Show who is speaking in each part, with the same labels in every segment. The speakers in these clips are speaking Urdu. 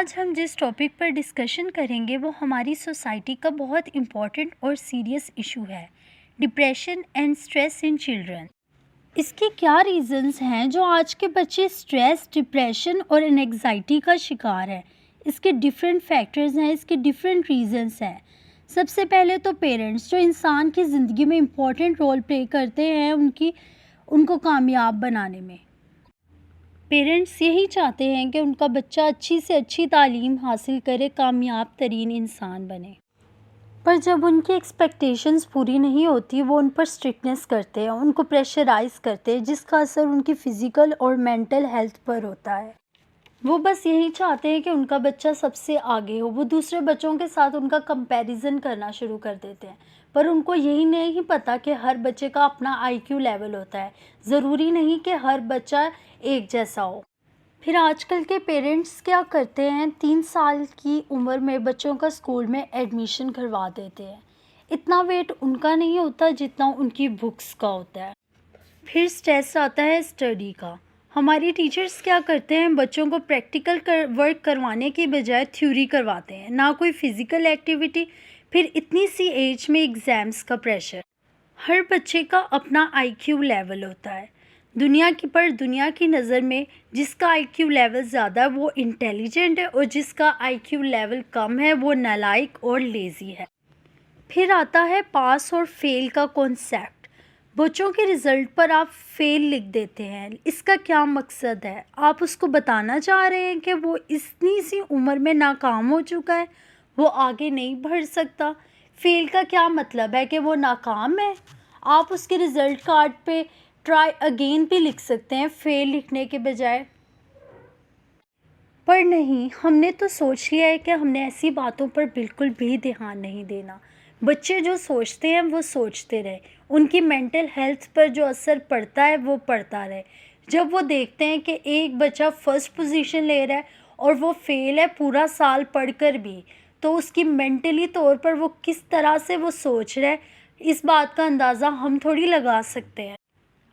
Speaker 1: آج ہم جس ٹاپک پر ڈسکشن کریں گے وہ ہماری سوسائٹی کا بہت امپورٹنٹ اور سیریس ایشو ہے، depression and stress in children. اس کے کیا ریزنز ہیں جو آج کے بچے اسٹریس، ڈپریشن اور انگزائٹی کا شکار ہیں؟ اس کے ڈیفرنٹ فیکٹرز ہیں، اس کے ڈیفرنٹ ریزنز ہیں۔ سب سے پہلے تو پیرنٹس جو انسان کی زندگی میں امپورٹنٹ رول پلے کرتے ہیں ان کو کامیاب بنانے میں۔ پیرنٹس یہی چاہتے ہیں کہ ان کا بچہ اچھی سے اچھی تعلیم حاصل کرے، کامیاب ترین انسان بنے، پر جب ان کی ایکسپیکٹیشنز پوری نہیں ہوتی وہ ان پر اسٹرکٹنیس کرتے ہیں، ان کو پریشرائز کرتے ہیں، جس کا اثر ان کی فزیکل اور مینٹل ہیلتھ پر ہوتا ہے۔ وہ بس یہی چاہتے ہیں کہ ان کا بچہ سب سے آگے ہو، وہ دوسرے بچوں کے ساتھ ان کا کمپیریزن کرنا شروع کر دیتے ہیں، پر ان کو یہی نہیں پتہ کہ ہر بچے کا اپنا آئی کیو لیول ہوتا ہے، ضروری نہیں کہ ہر بچہ ایک جیسا ہو۔ پھر آج کل کے پیرنٹس کیا کرتے ہیں، 3 سال کی عمر میں بچوں کا اسکول میں ایڈمیشن کروا دیتے ہیں۔ اتنا ویٹ ان کا نہیں ہوتا جتنا ان کی بکس کا ہوتا ہے۔ پھر اسٹریس آتا ہے اسٹڈی کا۔ ہماری ٹیچرز کیا کرتے ہیں، بچوں کو پریکٹیکل ورک کروانے کی بجائے تھیوری کرواتے ہیں، نہ کوئی فزیکل ایکٹیویٹی۔ پھر اتنی سی ایج میں ایگزامس کا پریشر۔ ہر بچے کا اپنا آئی کیو لیول ہوتا ہے۔ دنیا کی نظر میں جس کا آئی کیو لیول زیادہ ہے وہ انٹیلیجنٹ ہے، اور جس کا آئی کیو لیول کم ہے وہ نالائق اور لیزی ہے۔ پھر آتا ہے پاس اور فیل کا کانسیپٹ۔ بچوں کے رزلٹ پر آپ فیل لکھ دیتے ہیں، اس کا کیا مقصد ہے؟ آپ اس کو بتانا چاہ رہے ہیں کہ وہ اتنی سی عمر میں ناکام ہو چکا ہے، وہ آگے نہیں بڑھ سکتا۔ فیل کا کیا مطلب ہے کہ وہ ناکام ہے؟ آپ اس کے رزلٹ کارڈ پہ ٹرائی اگین بھی لکھ سکتے ہیں فیل لکھنے کے بجائے۔ پر نہیں، ہم نے تو سوچ لیا ہے کہ ہم نے ایسی باتوں پر بالکل بھی دھیان نہیں دینا۔ بچے جو سوچتے ہیں وہ سوچتے رہے، ان کی مینٹل ہیلتھ پر جو اثر پڑتا ہے وہ پڑتا رہے۔ جب وہ دیکھتے ہیں کہ ایک بچہ فرسٹ پوزیشن لے رہا ہے اور وہ فیل ہے پورا سال پڑھ کر بھی، تو اس کی مینٹلی طور پر وہ کس طرح سے وہ سوچ رہا ہے، اس بات کا اندازہ ہم تھوڑی لگا سکتے ہیں۔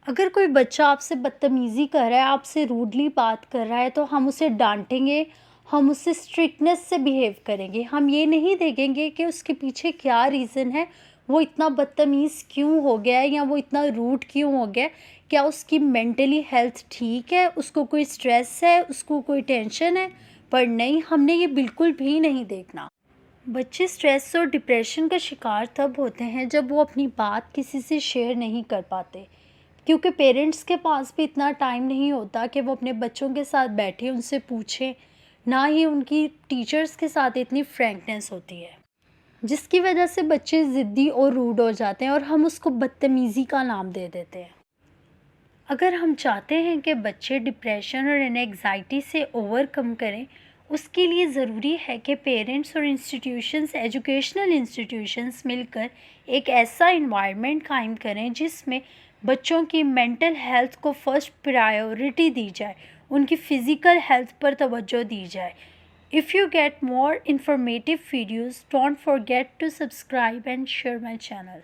Speaker 1: اگر کوئی بچہ آپ سے بدتمیزی کر رہا ہے، آپ سے روڈلی بات کر رہا ہے، تو ہم اسے ڈانٹیں گے، ہم اس سے اسٹرکٹنیس سے بیہیو کریں گے۔ ہم یہ نہیں دیکھیں گے کہ اس کے پیچھے کیا ریزن ہے، وہ اتنا بدتمیز کیوں ہو گیا ہے یا وہ اتنا روڈ کیوں ہو گیا ہے، کیا اس کی مینٹلی ہیلتھ ٹھیک ہے، اس کو کوئی اسٹریس ہے، اس کو کوئی ٹینشن ہے؟ پر نہیں، ہم نے یہ بالکل بھی نہیں دیکھنا۔ بچے اسٹریس اور ڈپریشن کا شکار تب ہوتے ہیں جب وہ اپنی بات کسی سے شیئر نہیں کر پاتے، کیونکہ پیرنٹس کے پاس بھی اتنا ٹائم نہیں ہوتا کہ وہ اپنے بچوں کے ساتھ بیٹھے ان سے پوچھیں، نہ ہی ان کی ٹیچرز کے ساتھ اتنی فرینکنیس ہوتی ہے، جس کی وجہ سے بچے ضدی اور روڈ ہو جاتے ہیں اور ہم اس کو بدتمیزی کا نام دے دیتے ہیں۔ اگر ہم چاہتے ہیں کہ بچے ڈپریشن اور انگزائٹی سے اوور کم کریں، اس کے لیے ضروری ہے کہ پیرنٹس اور ایجوکیشنل انسٹیٹیوشنز مل کر ایک ایسا انوائرمنٹ قائم کریں جس میں بچوں کی مینٹل ہیلتھ کو فرسٹ پرائیورٹی دی جائے، ان کی فزیکل ہیلتھ پر توجہ دی جائے۔ If you get more informative videos, don't forget to subscribe and share my channel.